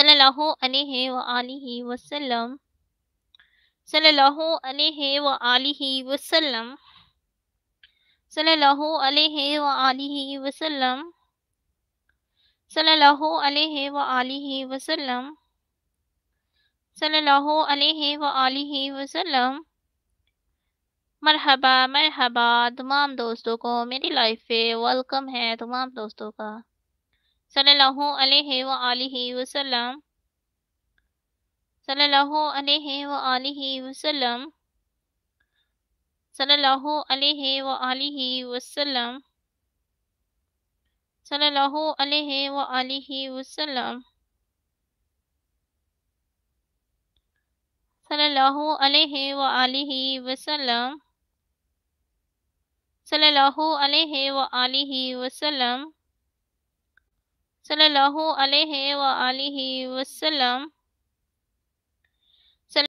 सल्लल्लाहु अलैहि व आलिहि वसल्लम, सल्लल्लाहु अलैहि व आलिहि वसल्लम, सल्लल्लाहु अलैहि व आलिहि वसल्लम, सल्लल्लाहु अलैहि व आलिहि वसल्लम, सल्लल्लाहु अलैहि व आलिहि वसल्लम। मरहबा मरहबा तमाम दोस्तों को मेरी लाइफ पे वेलकम है तमाम दोस्तों का। सल्लल्लाहु अलैहि व आलिहि वसल्लम, सल्लल्लाहु अलैहि व आलिहि वसल्लम, सल्लल्लाहु अलैहि व आलिहि वसल्लम, सल्लल्लाहु अलैहि व आलिहि वसल्लम, सल्लल्लाहु अलैहि व आलिहि वसल्लम, सल्लल्लाहु अलैहि व आलिहि वसल्लम, सल्लल्लाहु अलैहि व आलिहि वसल्लम।